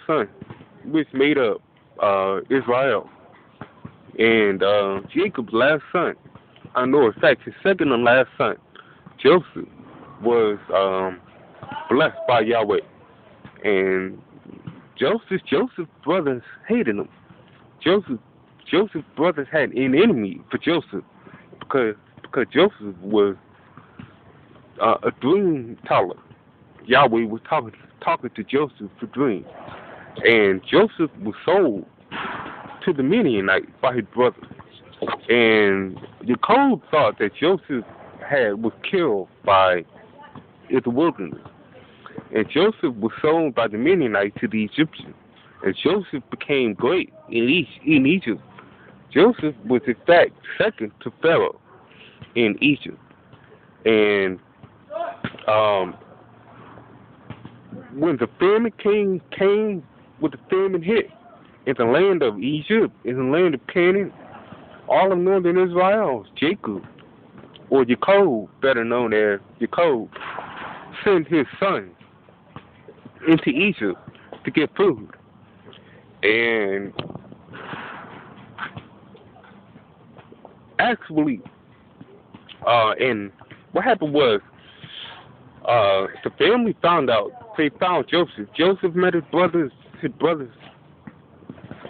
son, which made up Israel. And Jacob's last son, I know in fact his second and last son, Joseph, was blessed by Yahweh. And Joseph's brothers hated him. Joseph's brothers had an enemy for Joseph because Joseph was a dream teller. Yahweh was talking to Joseph for dreams. And Joseph was sold to the Midianites by his brothers. And Jacob thought that Joseph was killed in the wilderness. And Joseph was sold by the Midianites to the Egyptians. And Joseph became great in Egypt. Joseph was in fact second to Pharaoh in Egypt. And when the famine came with the famine hit in the land of Egypt, in the land of Canaan, all of northern Israel, Jacob, or Jacob, better known as Jacob, sent his son into Egypt to get food. And actually, and what happened was, the family found out. They found Joseph. Joseph met his brothers.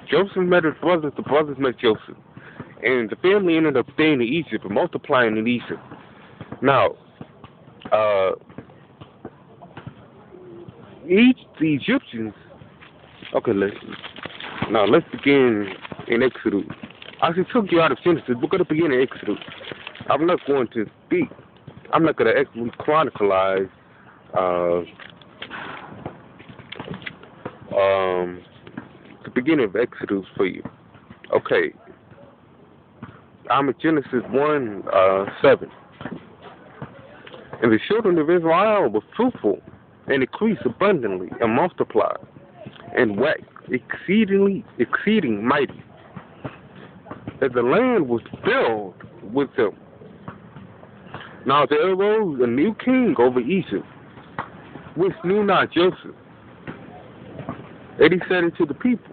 Joseph met his brothers. The brothers met Joseph. And the family ended up staying in Egypt and multiplying in Egypt. Now, the Egyptians. Okay, let's begin in Exodus. I just took you out of Genesis. We're going to begin in Exodus. I'm not going to actually chronicleize the beginning of Exodus for you. Okay. I'm at Genesis 1:7. And the children of Israel were fruitful and increased abundantly and multiplied and waxed exceeding mighty. And the land was filled with them. Now there arose a new king over Egypt, which knew not Joseph. And he said unto the people,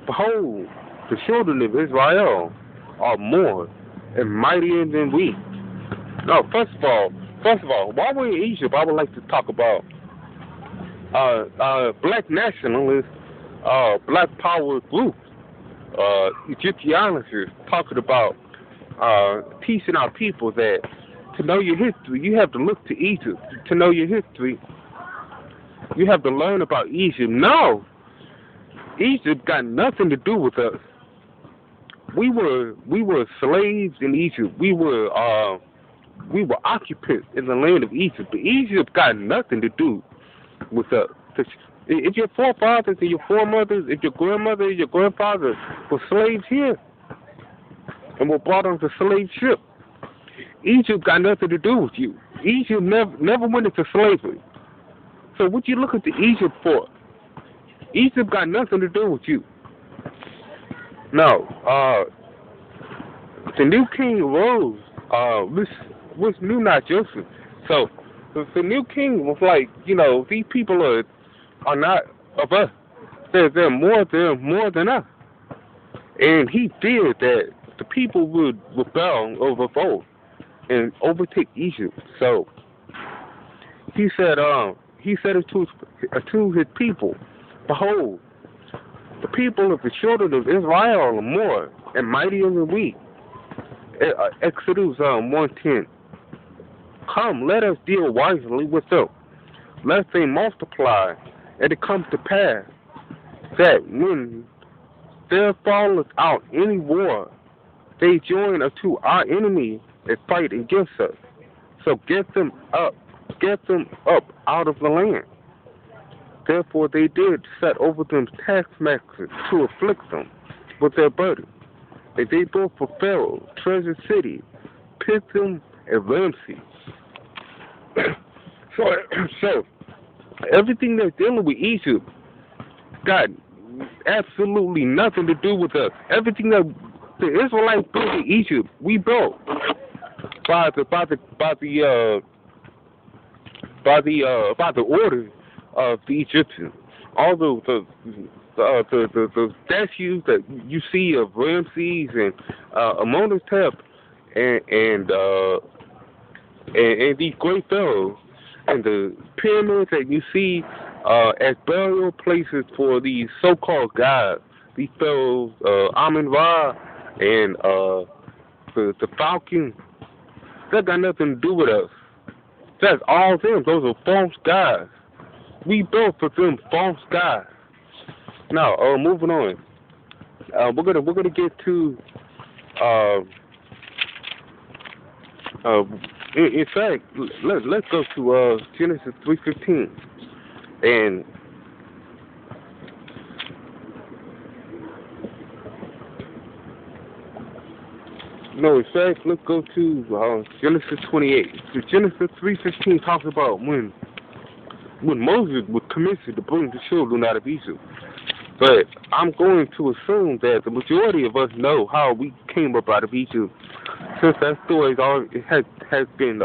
Behold, the children of Israel are more and mightier than we. Now, first of all, while we're in Egypt, I would like to talk about black nationalists, black power groups, Egyptologists talking about teaching our people that to know your history, you have to look to Egypt. To know your history, you have to learn about Egypt. No, Egypt got nothing to do with us. We were slaves in Egypt. We were occupants in the land of Egypt. But Egypt got nothing to do with us. If your forefathers and your foremothers, if your grandmother and your grandfather were slaves here and were brought on the slave ship, Egypt got nothing to do with you. Egypt never went into slavery. So what you looking to Egypt for? Egypt got nothing to do with you. No, the new king arose, which knew not Joseph. So the new king was like, these people are not of us. They're more than us. And he feared that the people would rebel or revolt and overtake Egypt. So he said to his people, Behold, the people of the children of Israel are more and mightier than we. Exodus 1:10. Come, let us deal wisely with them, lest they multiply, and it comes to pass that when there falleth out any war, they join unto our enemy and fight against us. So get them up out of the land. Therefore they did set over them taskmasters to afflict them with their burden. And they built for Pharaoh treasure city, Pithom and Ramses. So everything that's dealing with Egypt got absolutely nothing to do with us. Everything that the Israelites built in Egypt, we built by the order of the Egyptians. all the statues that you see of Ramses and Amenhotep and these great pharaohs and the pyramids that you see as burial places for these so-called gods, these pharaohs, Amun-Ra and the falcon, that got nothing to do with us. That's all them. Those are false gods. We built for them false gods. Now, moving on. We're gonna get to in fact, let's go to Genesis 3:15, and no, in fact, let's go to Genesis 28. So Genesis 3:15 talks about when Moses was commissioned to bring the children out of Egypt. But I'm going to assume that the majority of us know how we came up out of Egypt, since that story has been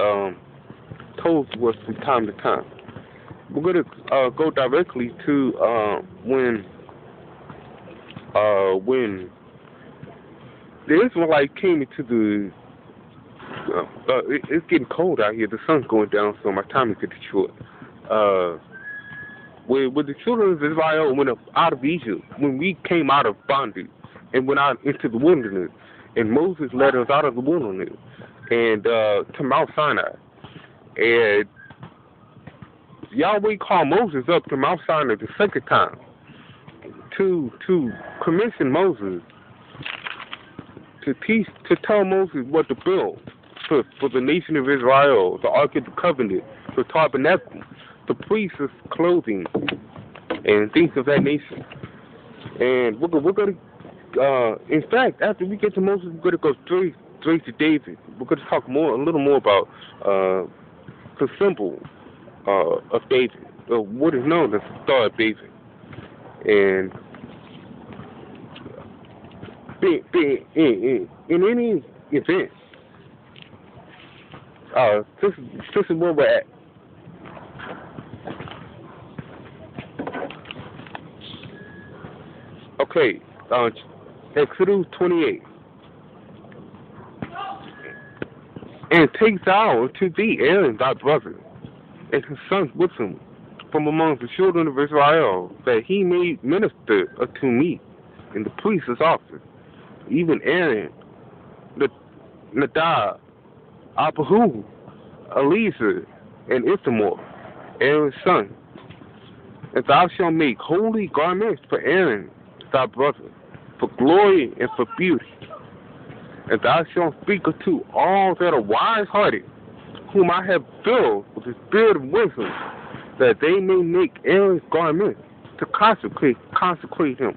told to us from time to time. We're going to go directly to when the Israelites came into the it's getting cold out here. The sun's going down, so my time is getting short. When the children of Israel went up out of Egypt, when we came out of bondage and went out into the wilderness, and Moses led us out of the wilderness and to Mount Sinai, and Yahweh called Moses up to Mount Sinai the second time to commission Moses to tell Moses what to build for the nation of Israel, the Ark of the Covenant, the tabernacle, the priest's clothing, and things of that nature. And we're going to, in fact, after we get to Moses, we're going to go straight to David. We're going to talk a little more about the symbol of David, what is known as the Star of David. And in any event, this is where we're at. Okay, Exodus 28. And take thou unto thee Aaron thy brother, and his sons with him, from among the children of Israel, that he may minister unto me in the priest's office, even Aaron, Nadab, Abihu, Eleazar, and Ithamar, Aaron's son. And thou shalt make holy garments for Aaron thy brother, for glory and for beauty. And thou shalt speak unto all that are wise-hearted, whom I have filled with the spirit of wisdom, that they may make Aaron's garments to consecrate him,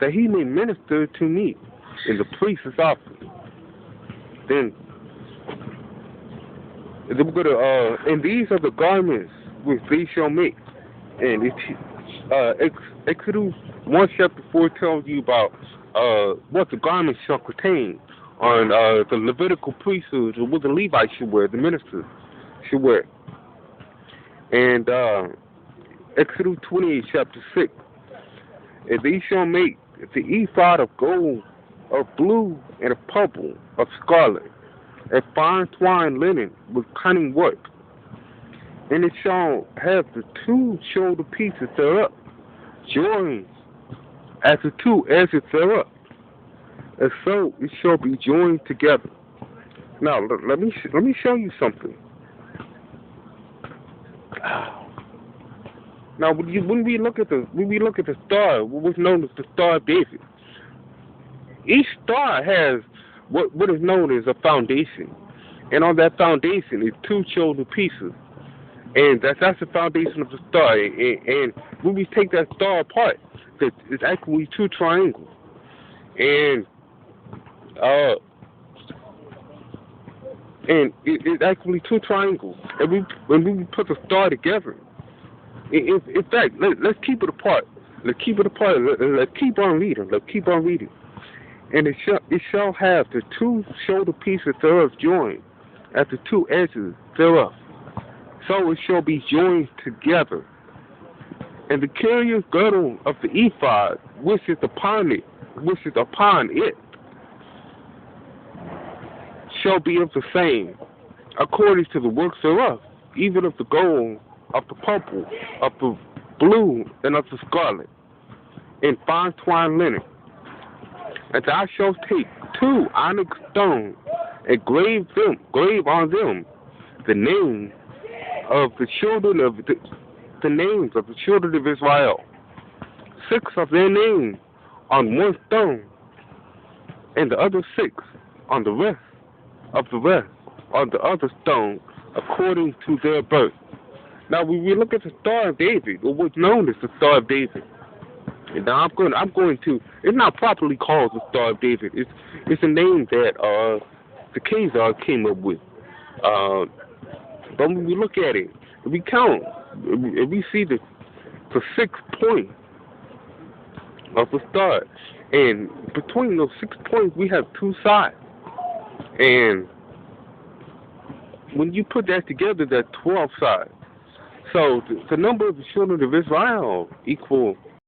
that he may minister to me in the priest's office. Then we're going to, and these are the garments which they shall make. And Exodus 1 chapter 4 tells you about what the garments shall contain on the Levitical priesthood, or what the Levites should wear, the ministers should wear. And Exodus 28 chapter 6, and they shall make the ephod of gold, of blue, and of purple, of scarlet, and fine twined linen with cunning work. And it shall have the two shoulder pieces thereof, joined at the two edges thereof, and so it shall be joined together. Now let me show you something. Now when we look at the star, what's known as the Star of David, each star has what is known as a foundation, and on that foundation is two shoulder pieces. And that's the foundation of the star. And when we take that star apart, it's actually two triangles. And it's actually two triangles. And when we put the star together, in fact, let's keep it apart. Let's keep it apart. Let's keep on reading. Let's keep on reading. And it shall have the two shoulder pieces thereof joined at the two edges thereof. So it shall be joined together. And the curious girdle of the ephod, which is upon it, shall be of the same, according to the works thereof, even of the gold, of the purple, of the blue, and of the scarlet, and fine twined linen. And thou shalt take 2 onyx stones, and grave on them the names of the children of the names of the children of Israel, 6 of their names on one stone, and the other 6 on the rest on the other stone, according to their birth. Now, when we look at the Star of David, or what's known as the Star of David, and now I'm going to. It's not properly called the Star of David. It's a name that the Khazar came up with. But when we look at it, if we count, if we see the 6 points of the star, and between those 6 points we have 2 sides, and when you put that together, that's 12 sides. So the number of the children of Israel equal